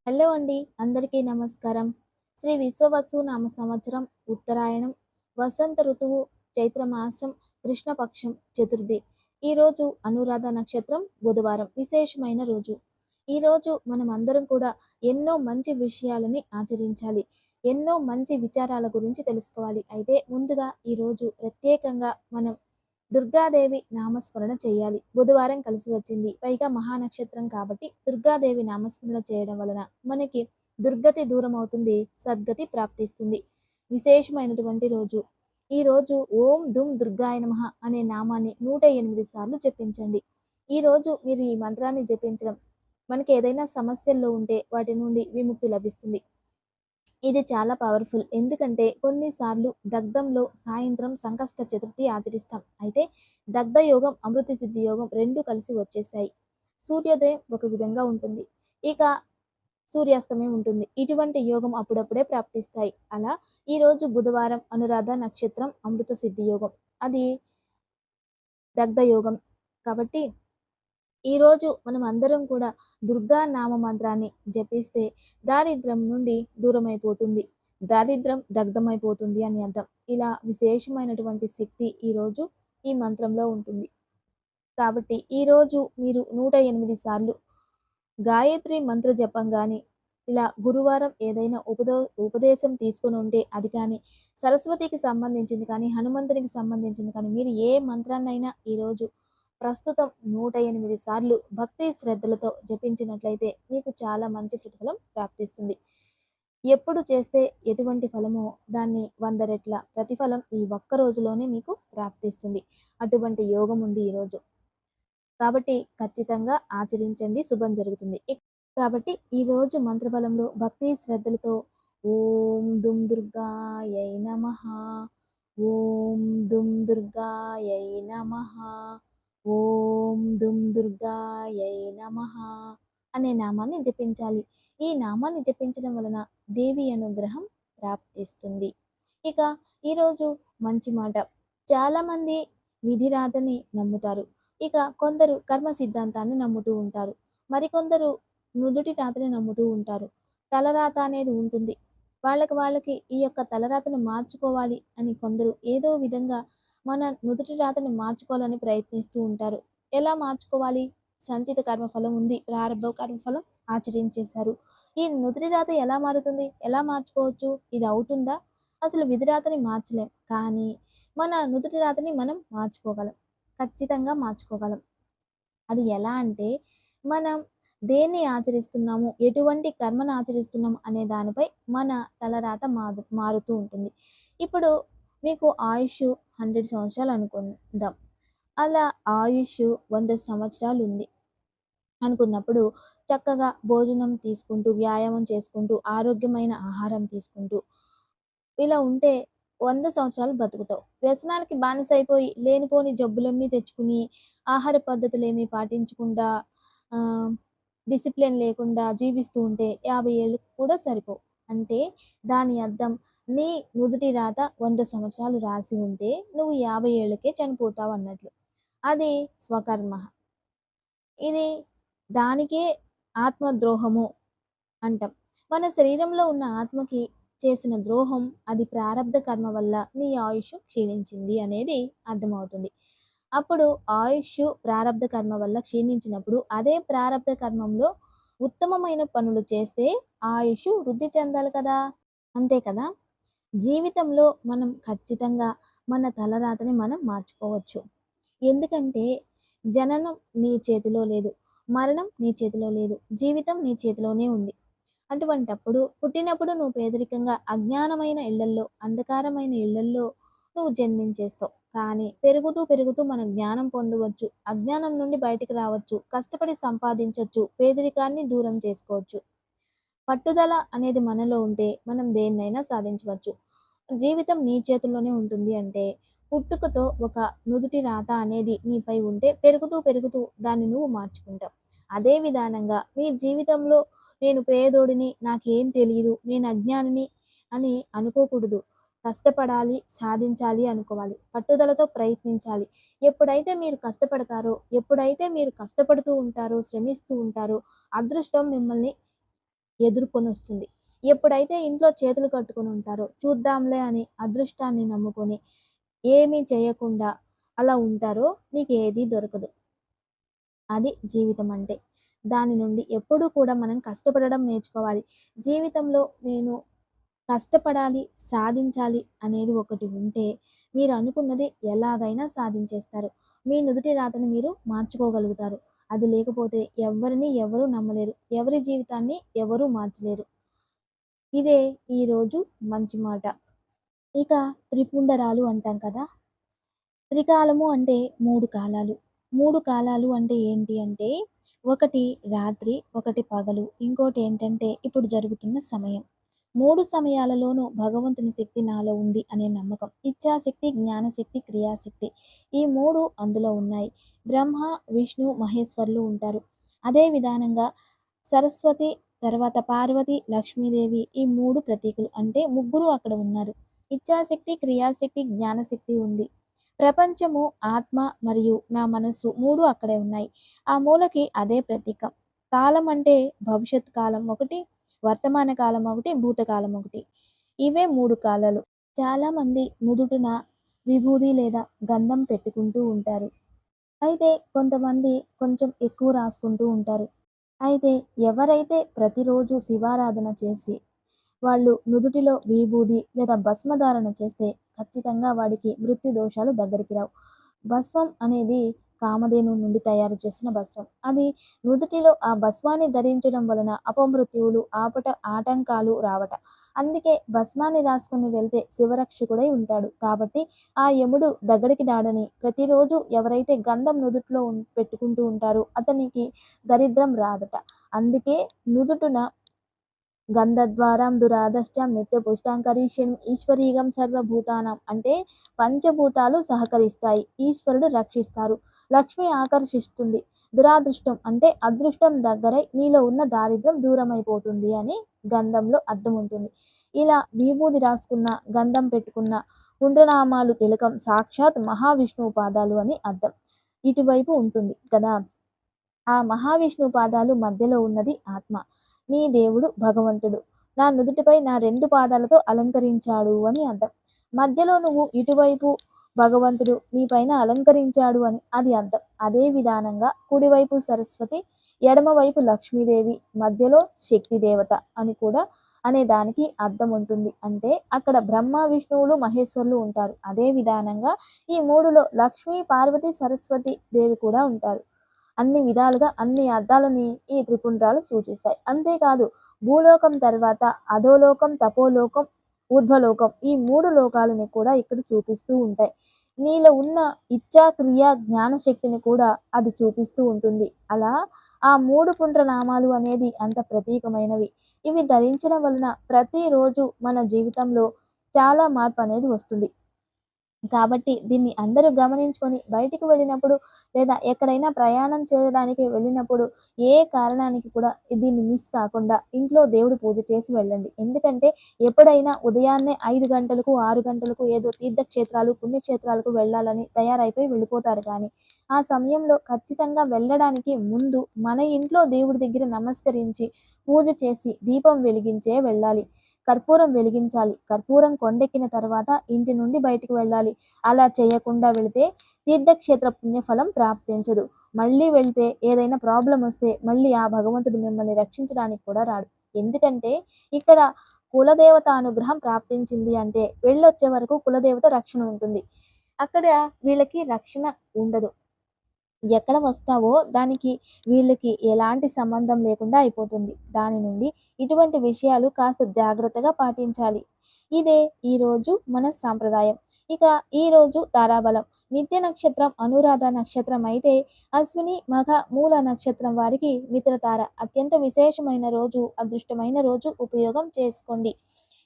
Hello అండి, అందరికీ నమస్కారం. శ్రీ విశ్వవసు నామ సంవత్సరం ఉత్తరాయణం వసంత ఋతువు చైత్రమాసం కృష్ణపక్షం చతుర్థి. ఈరోజు అనురాధ నక్షత్రం బుధవారం విశేషమైన రోజు. ఈరోజు మనం అందరం కూడా ఎన్నో మంచి విషయాలని ఆచరించాలి. ఎన్నో మంచి విచారాల గురించి తెలుసుకోవాలి. అయితే ముందుగా ఈరోజు ప్రత్యేకంగా మనం దుర్గాదేవి నామస్మరణ చేయాలి. బుధవారం కలిసి వచ్చింది, పైగా మహానక్షత్రం కాబట్టి దుర్గాదేవి నామస్మరణ చేయడం వలన మనకి దుర్గతి దూరం అవుతుంది, సద్గతి ప్రాప్తిస్తుంది. విశేషమైనటువంటి రోజు. ఈ రోజు ఓం దుమ్ దుర్గాయ నమః అనే నామాన్ని 108 సార్లు జపించండి. ఈ రోజు మీరు ఈ మంత్రాన్ని జపించడం మనకి ఏదైనా సమస్యల్లో ఉంటే వాటి నుండి విముక్తి లభిస్తుంది. ఇది చాలా పవర్ఫుల్. ఎందుకంటే కొన్నిసార్లు దగ్ధంలో సాయంత్రం సంకష్ట చతుర్థి ఆచరిస్తాం. అయితే దగ్ధ యోగం, అమృత సిద్ధి యోగం రెండు కలిసి వచ్చేసాయి. సూర్యోదయం ఒక విధంగా ఉంటుంది, ఇక సూర్యాస్తమయం ఉంటుంది. ఇటువంటి యోగం అప్పుడప్పుడే ప్రాప్తిస్తాయి. అలా ఈరోజు బుధవారం అనురాధ నక్షత్రం అమృత సిద్ధి యోగం, అది దగ్ధ యోగం కాబట్టి ఈరోజు మనం అందరం కూడా దుర్గా నామ మంత్రాన్ని జపిస్తే దారిద్ర్యం నుండి దూరమైపోతుంది, దారిద్ర్యం దగ్ధమైపోతుంది అని అర్థం. ఇలా విశేషమైనటువంటి శక్తి ఈరోజు ఈ మంత్రంలో ఉంటుంది. కాబట్టి ఈరోజు మీరు 108 సార్లు గాయత్రి మంత్ర జపం కానీ, ఇలా గురువారం ఏదైనా ఉపదేశం తీసుకుని ఉంటే అది కానీ, సరస్వతికి సంబంధించింది కానీ, హనుమంతునికి సంబంధించింది కానీ, మీరు ఏ మంత్రాన్నైనా ఈరోజు ప్రస్తుతం 108 సార్లు భక్తి శ్రద్ధలతో జపించినట్లయితే మీకు చాలా మంచి ప్రతిఫలం ప్రాప్తిస్తుంది. ఎప్పుడు చేస్తే ఎటువంటి ఫలమో దాన్ని 100 రెట్ల ప్రతిఫలం ఈ ఒక్క రోజులోనే మీకు ప్రాప్తిస్తుంది. అటువంటి యోగం ఉంది ఈరోజు. కాబట్టి ఖచ్చితంగా ఆచరించండి, శుభం జరుగుతుంది. కాబట్టి ఈరోజు మంత్రబలంలో భక్తి శ్రద్ధలతో ఓం దుమ్ దుర్గాయై నమః, ఓం దుమ్ దుర్గాయై నమః, ఓం దుమ్ దుర్గాయై నమః అనే నామాన్ని జపించాలి. ఈ నామాన్ని జపించడం వలన దేవి అనుగ్రహం ప్రాప్తిస్తుంది. ఇక ఈరోజు మంచి మాట. చాలామంది విధిరాతని నమ్ముతారు, ఇక కొందరు కర్మ సిద్ధాంతాన్ని నమ్ముతూ ఉంటారు, మరికొందరు నుదుటి రాతని నమ్ముతూ ఉంటారు. తలరాత అనేది ఉంటుంది, వాళ్ళకి ఈ యొక్క తలరాతను మార్చుకోవాలి అని కొందరు ఏదో విధంగా మన నుదుటి రాతని మార్చుకోవాలని ప్రయత్నిస్తూ ఉంటారు. ఎలా మార్చుకోవాలి? సంచిత కర్మఫలం ఉంది, ప్రారంభ కర్మఫలం ఆచరించేశారు. ఈ నుదుటి రాత ఎలా మారుతుంది? ఎలా మార్చుకోవచ్చు? ఇది అవుతుందా? అసలు విధి రాతని మార్చలేం, కానీ మన నుదుటి రాతని మనం మార్చుకోగలం, ఖచ్చితంగా మార్చుకోగలం. అది ఎలా అంటే మనం దేన్ని ఆచరిస్తున్నాము, ఎటువంటి కర్మను ఆచరిస్తున్నాము అనే దానిపై మన తలరాత మారుతూ ఉంటుంది. ఇప్పుడు మీకు ఆయుష్ 100 సంవత్సరాలు అనుకుందాం. అలా ఆయుష్ 100 సంవత్సరాలు ఉంది అనుకున్నప్పుడు చక్కగా భోజనం తీసుకుంటూ, వ్యాయామం చేసుకుంటూ, ఆరోగ్యమైన ఆహారం తీసుకుంటూ ఇలా ఉంటే 100 సంవత్సరాలు బతుకుతావు. వ్యసనాలకి బానిస అయిపోయి లేనిపోని జబ్బులన్నీ తెచ్చుకుని ఆహార పద్ధతులు ఏమీ పాటించకుండా డిసిప్లిన్ లేకుండా జీవిస్తూ ఉంటే 50 ఏళ్ళు కూడా సరిపోవు. అంటే దాని అర్థం నీ నుదుటి రాత 100 సంవత్సరాలు రాసి ఉంటే నువ్వు 50 ఏళ్ళకే చనిపోతావు అన్నట్లు. అది స్వకర్మ. ఇది దానికే ఆత్మద్రోహము అంటాం. మన శరీరంలో ఉన్న ఆత్మకి చేసిన ద్రోహం, అది ప్రారబ్ధ కర్మ వల్ల నీ ఆయుష్ క్షీణించింది అనేది అర్థమవుతుంది. అప్పుడు ఆయుష్ ప్రారబ్ధ కర్మ వల్ల క్షీణించినప్పుడు అదే ప్రారబ్ధ కర్మంలో ఉత్తమమైన పనులు చేస్తే ఆయుష్ వృద్ధి చెందాలి కదా. అంతే కదా. జీవితంలో మనం ఖచ్చితంగా మన తలరాతని మనం మార్చుకోవచ్చు. ఎందుకంటే జననం నీ చేతిలో లేదు, మరణం నీ చేతిలో లేదు, జీవితం నీ చేతిలోనే ఉంది. అటువంటప్పుడు పుట్టినప్పుడు నువ్వు పేదరికంగా అజ్ఞానమైన ఇళ్లల్లో, అంధకారమైన ఇళ్లల్లో నువ్వు జన్మించేస్తావు. కానీ పెరుగుతూ పెరుగుతూ మనం జ్ఞానం పొందవచ్చు, అజ్ఞానం నుండి బయటికి రావచ్చు, కష్టపడి సంపాదించవచ్చు, పేదరికాన్ని దూరం చేసుకోవచ్చు. పట్టుదల అనేది మనలో ఉంటే మనం దేన్నైనా సాధించవచ్చు. జీవితం నీ చేతుల్లోనే ఉంటుంది అంటే పుట్టుకతో ఒక నుదుటి రాత అనేది నీపై ఉంటే పెరుగుతూ పెరుగుతూ దాన్ని నువ్వు మార్చుకుంటావు. అదే విధానంగా మీ జీవితంలో నేను పేదోడిని, నాకేం తెలియదు, నేను అజ్ఞానిని అని అనుకోకూడదు. కష్టపడాలి, సాధించాలి అనుకోవాలి. పట్టుదలతో ప్రయత్నించాలి. ఎప్పుడైతే మీరు కష్టపడతారో, ఎప్పుడైతే మీరు కష్టపడుతూ ఉంటారో, శ్రమిస్తూ ఉంటారో, అదృష్టం మిమ్మల్ని ఎదుర్కొనొస్తుంది. ఎప్పుడైతే ఇంట్లో చేతులు కట్టుకొని ఉంటారో, చూద్దాంలే అని అదృష్టాన్ని నమ్ముకొని, ఏమీ చేయకుండా అలా ఉంటారో, నీకేది దొరకదు. అది జీవితం అంటే. దాని నుండి ఎప్పుడూ కూడా మనం కష్టపడడం నేర్చుకోవాలి. జీవితంలో నేను కష్టపడాలి, సాధించాలి అనేది ఒకటి ఉంటే, మీరు అనుకున్నది ఎలాగైనా సాధించేస్తారు. మీ నుదుటి రాతని మీరు మార్చుకోగలుగుతారు. అది లేకపోతే ఎవ్వరిని ఎవరు నమ్మలేరు. ఎవరి జీవితాన్ని ఎవరు మార్చలేరు. ఇదే ఈరోజు మంచి మాట. ఇక త్రిపుండరాలు అంటాం కదా! త్రికాలము అంటే 3 కాలాలు. 3 కాలాలు అంటే ఏంటి అంటే, ఒకటి రాత్రి, ఒకటి పగలు, ఇంకోటేంటంటే ఇప్పుడు జరుగుతున్న సమయం. 3 సమయాలలోనూ భగవంతుని శక్తి నాలో ఉంది అనే నమ్మకం. ఇచ్ఛాశక్తి, జ్ఞానశక్తి, క్రియాశక్తి ఈ 3 అందులో ఉన్నాయి. బ్రహ్మ, విష్ణు, మహేశ్వరులు ఉంటారు. అదే విధానంగా సరస్వతి, తర్వాత పార్వతి, లక్ష్మీదేవి ఈ 3 ప్రతీకలు అంటే ముగ్గురు అక్కడ ఉన్నారు. ఇచ్ఛాశక్తి, క్రియాశక్తి, జ్ఞానశక్తి ఉంది. ప్రపంచము, ఆత్మ మరియు నా మనస్సు 3 అక్కడే ఉన్నాయి. ఆ మూలకి అదే ప్రతీక. కాలం అంటే భవిష్యత్ కాలం ఒకటి, వర్తమాన కాలం ఒకటి, భూతకాలం ఒకటి. ఇవే 3 కాలాలు. చాలామంది నుదుటిన విభూది లేదా గంధం పెట్టుకుంటూ ఉంటారు. అయితే కొంతమంది కొంచెం ఎక్కువ రాసుకుంటూ ఉంటారు. అయితే ఎవరైతే ప్రతిరోజు శివారాధన చేసి వాళ్ళు నుదుటిలో విభూది లేదా భస్మధారణ చేస్తే ఖచ్చితంగా వాడికి మృత్యు దోషాలు దగ్గరికి రావు. భస్మం అనేది కామధేను నుండి తయారు చేసిన భస్మం. అది నుదుటిలో ఆ భస్మాన్ని ధరించడం వలన అపమృత్యువులు ఆటంకాలు రావట. అందుకే భస్మాన్ని రాసుకుని వెళ్తే శివరక్షకుడై ఉంటాడు. కాబట్టి ఆ యముడు దగ్గరికి రాడని ప్రతిరోజు ఎవరైతే గంధం నుదుటిలో పెట్టుకుంటూ ఉంటారో అతనికి దరిద్రం రాదట. అందుకే నుదుటున గంధద్వారం దురాదష్టం నిత్యపుష్టాం కరిష్యం ఈశ్వరీగం సర్వభూతానం అంటే పంచభూతాలు సహకరిస్తాయి. ఈశ్వరుడు రక్షిస్తారు. లక్ష్మి ఆకర్షిస్తుంది. దురాదృష్టం అంటే అదృష్టం దగ్గరై నీలో ఉన్న దారిద్ర్యం దూరమైపోతుంది అని గంధంలో అర్థం ఉంటుంది. ఇలా విభూది రాసుకున్న, గంధం పెట్టుకున్న, పుండ్రనామాలు తిలకం సాక్షాత్ మహావిష్ణువు పాదాలు అని అర్థం. ఇటువైపు ఉంటుంది కదా. ఆ మహావిష్ణువు పాదాలు మధ్యలో ఉన్నది ఆత్మ. నీ దేవుడు భగవంతుడు నా నుదుటిపై నా 2 పాదాలతో అలంకరించాడు అని అర్థం. మధ్యలో నువ్వు ఇటువైపు భగవంతుడు నీ పైన అలంకరించాడు అని అది అర్థం. అదే విధానంగా కుడివైపు సరస్వతి, ఎడమవైపు లక్ష్మీదేవి, మధ్యలో శక్తి దేవత అని కూడా అనే దానికి అర్థం ఉంటుంది. అంటే అక్కడ బ్రహ్మ, విష్ణువులు, మహేశ్వరులు ఉంటారు. అదే విధానంగా ఈ 3లో లక్ష్మీ, పార్వతి, సరస్వతి దేవి కూడా ఉంటారు. అన్ని విధాలుగా అన్ని అర్థాలని ఈ త్రిపుండ్రాలు సూచిస్తాయి. అంతేకాదు భూలోకం తర్వాత అధోలోకం, తపోలోకం, ఊర్ధ్వలోకం ఈ 3 లోకాలని కూడా ఇక్కడ చూపిస్తూ ఉంటాయి. నీలో ఉన్న ఇచ్ఛా, క్రియ, జ్ఞానశక్తిని కూడా అది చూపిస్తూ ఉంటుంది. అలా ఆ 3 పుండ్రనామాలు అనేది అంత ప్రతీకమైనవి. ఇవి ధరించడం వలన ప్రతిరోజు మన జీవితంలో చాలా మార్పు అనేది వస్తుంది. కాబట్టి దీన్ని అందరూ గమనించుకొని బయటికి వెళ్ళినప్పుడు లేదా ఎక్కడైనా ప్రయాణం చేయడానికి వెళ్ళినప్పుడు ఏ కారణానికి కూడా దీన్ని మిస్ కాకుండా ఇంట్లో దేవుడి పూజ చేసి వెళ్ళండి. ఎందుకంటే ఎప్పుడైనా ఉదయాన్నే 5 గంటలకు, 6 గంటలకు ఏదో తీర్థక్షేత్రాలు, పుణ్యక్షేత్రాలకు వెళ్ళాలని తయారైపోయి వెళ్ళిపోతారు. కానీ ఆ సమయంలో ఖచ్చితంగా వెళ్ళడానికి ముందు మన ఇంట్లో దేవుడి దగ్గర నమస్కరించి పూజ చేసి దీపం వెలిగించే వెళ్ళాలి. కర్పూరం వెలిగించాలి. కర్పూరం కొండెక్కిన తర్వాత ఇంటి నుండి బయటికి వెళ్ళాలి. అలా చేయకుండా వెళితే తీర్థక్షేత్ర పుణ్యఫలం ప్రాప్తించదు. మళ్ళీ వెళ్తే ఏదైనా ప్రాబ్లం వస్తే మళ్ళీ ఆ భగవంతుడు మిమ్మల్ని రక్షించడానికి కూడా రాడు. ఎందుకంటే ఇక్కడ కులదేవత అనుగ్రహం ప్రాప్తించింది అంటే వెళ్ళొచ్చే వరకు కులదేవత రక్షణ ఉంటుంది. అక్కడ వీళ్ళకి రక్షణ ఉండదు. ఎక్కడ వస్తావో దానికి వీళ్ళకి ఎలాంటి సంబంధం లేకుండా అయిపోతుంది. దాని నుండి ఇటువంటి విషయాలు కాస్త జాగ్రత్తగా పాటించాలి. ఇదే ఈరోజు మన సాంప్రదాయం. ఇక ఈరోజు తారాబలం నిత్య నక్షత్రం అనురాధ నక్షత్రం అయితే అశ్విని, మఘ, మూల నక్షత్రం వారికి మిత్రతార అత్యంత విశేషమైన రోజు, అదృష్టమైన రోజు ఉపయోగం చేసుకోండి.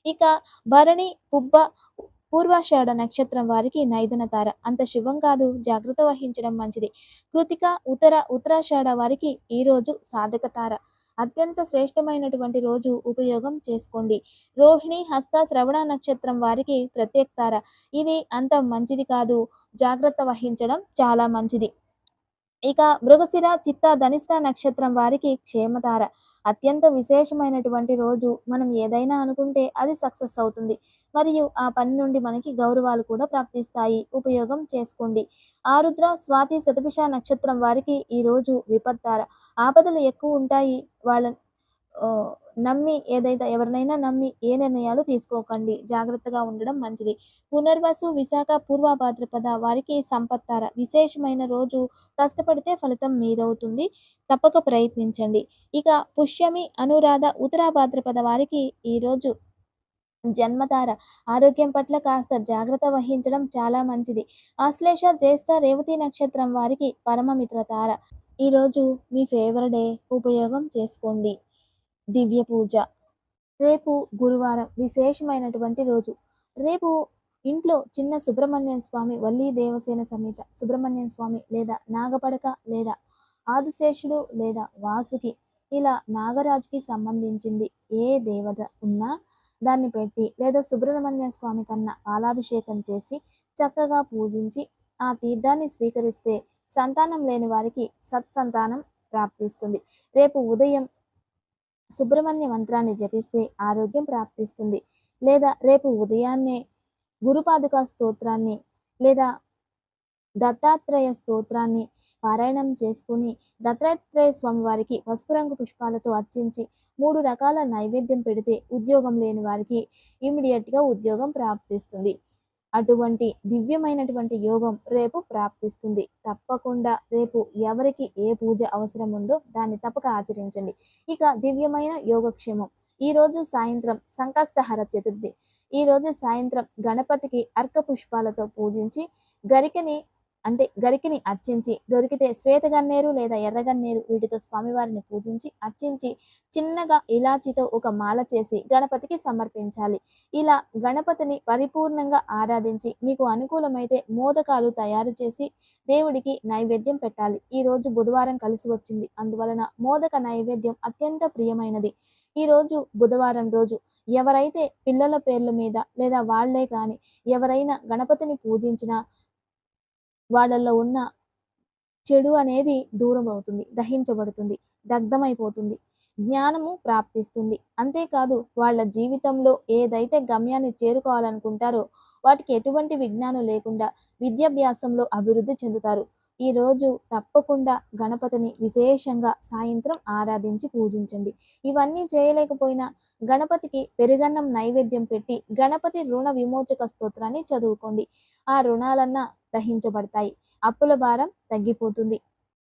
ఇక భరణి, పుబ్బ, పూర్వాషాఢ నక్షత్రం వారికి నైదన తార అంత శుభం కాదు, జాగ్రత్త వహించడం మంచిది. కృతిక, ఉత్తరాషాఢ వారికి ఈరోజు సాధక తార అత్యంత శ్రేష్టమైనటువంటి రోజు ఉపయోగం చేసుకోండి. రోహిణి, హస్త, శ్రవణ నక్షత్రం వారికి ప్రత్యేకతార. ఇది అంత మంచిది కాదు. జాగ్రత్త వహించడం చాలా మంచిది. ఇక మృగశిర, చిత్త, ధనిష్ట నక్షత్రం వారికి క్షేమతార. అత్యంత విశేషమైనటువంటి రోజు. మనం ఏదైనా అనుకుంటే అది సక్సెస్ అవుతుంది. మరియు ఆ పని నుండి మనకి గౌరవాలు కూడా ప్రాప్తిస్తాయి. ఉపయోగం చేసుకోండి. ఆరుద్ర, స్వాతి, శతభిష నక్షత్రం వారికి ఈ రోజు విపత్తార. ఆపదలు ఎక్కువ ఉంటాయి. వాళ్ళ నమ్మి ఎవరినైనా నమ్మి ఏ నిర్ణయాలు తీసుకోకండి. జాగ్రత్తగా ఉండడం మంచిది. పునర్వసు, విశాఖ, పూర్వ భాద్రపద వారికి సంపత్తార. విశేషమైన రోజు. కష్టపడితే ఫలితం మీదవుతుంది. తప్పక ప్రయత్నించండి. ఇక పుష్యమి, అనురాధ, ఉత్తర భాద్రపద వారికి ఈరోజు జన్మతార. ఆరోగ్యం పట్ల కాస్త జాగ్రత్త వహించడం చాలా మంచిది. ఆశ్లేష, జ్యేష్ఠ, రేవతి నక్షత్రం వారికి పరమమిత్ర తార. ఈరోజు మీ ఫేవర్ డే. ఉపయోగం చేసుకోండి. దివ్య పూజ. రేపు గురువారం విశేషమైనటువంటి రోజు. రేపు ఇంట్లో చిన్న సుబ్రహ్మణ్యం స్వామి, వల్లీ దేవసేన సమేత సుబ్రహ్మణ్యం స్వామి లేదా నాగపడక లేదా ఆదిశేషుడు లేదా వాసుకి ఇలా నాగరాజుకి సంబంధించింది ఏ దేవత ఉన్నా దాన్ని పెట్టి లేదా సుబ్రహ్మణ్య స్వామి కన్నా పాలాభిషేకం చేసి చక్కగా పూజించి ఆ తీర్థాన్ని స్వీకరిస్తే సంతానం లేని వారికి సత్సంతానం ప్రాప్తిస్తుంది. రేపు ఉదయం సుబ్రహ్మణ్య మంత్రాన్ని జపిస్తే ఆరోగ్యం ప్రాప్తిస్తుంది. లేదా రేపు ఉదయాన్నే గురుపాదుకా స్తోత్రాన్ని లేదా దత్తాత్రేయ స్తోత్రాన్ని పారాయణం చేసుకుని దత్తాత్రేయ స్వామి వారికి పసుపు రంగు పుష్పాలతో అర్చించి 3 రకాల నైవేద్యం పెడితే ఉద్యోగం లేని వారికి ఇమ్మీడియట్గా ఉద్యోగం ప్రాప్తిస్తుంది. అటువంటి దివ్యమైనటువంటి యోగం రేపు ప్రాప్తిస్తుంది. తప్పకుండా రేపు ఎవరికి ఏ పూజ అవసరం ఉందో దాన్ని తప్పక ఆచరించండి. ఇక దివ్యమైన యోగక్షేమం. ఈరోజు సాయంత్రం సంకష్టహర చతుర్థి. ఈరోజు సాయంత్రం గణపతికి అర్క పుష్పాలతో పూజించి గరికిని అర్చించి దొరికితే శ్వేతగన్నేరు లేదా ఎర్రగన్నేరు వీటితో స్వామివారిని పూజించి అర్చించి చిన్నగా ఇలాచితో ఒక మాల చేసి గణపతికి సమర్పించాలి. ఇలా గణపతిని పరిపూర్ణంగా ఆరాధించి మీకు అనుకూలమైతే మోదకాలు తయారు చేసి దేవుడికి నైవేద్యం పెట్టాలి. ఈరోజు బుధవారం కలిసి వచ్చింది. అందువలన మోదక నైవేద్యం అత్యంత ప్రియమైనది. ఈరోజు బుధవారం రోజు ఎవరైతే పిల్లల పేర్ల మీద లేదా వాళ్లే కానీ ఎవరైనా గణపతిని పూజించినా వాళ్ళల్లో ఉన్న చెడు అనేది దూరం అవుతుంది, దహించబడుతుంది, దగ్ధమైపోతుంది, జ్ఞానము ప్రాప్తిస్తుంది. అంతేకాదు వాళ్ళ జీవితంలో ఏదైతే గమ్యాన్ని చేరుకోవాలనుకుంటారో వాటికి ఎటువంటి విఘ్నాలు లేకుండా విద్యాభ్యాసంలో అభివృద్ధి చెందుతారు. ఈరోజు తప్పకుండా గణపతిని విశేషంగా సాయంత్రం ఆరాధించి పూజించండి. ఇవన్నీ చేయలేకపోయినా గణపతికి పెరుగన్నం నైవేద్యం పెట్టి గణపతి రుణ విమోచక స్తోత్రాన్ని చదువుకోండి. ఆ రుణాలన్నా దహించబడతాయి. అప్పుల భారం తగ్గిపోతుంది.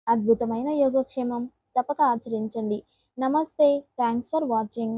అద్భుతమైన యోగక్షేమం తప్పక ఆచరించండి. నమస్తే. Thanks for watching.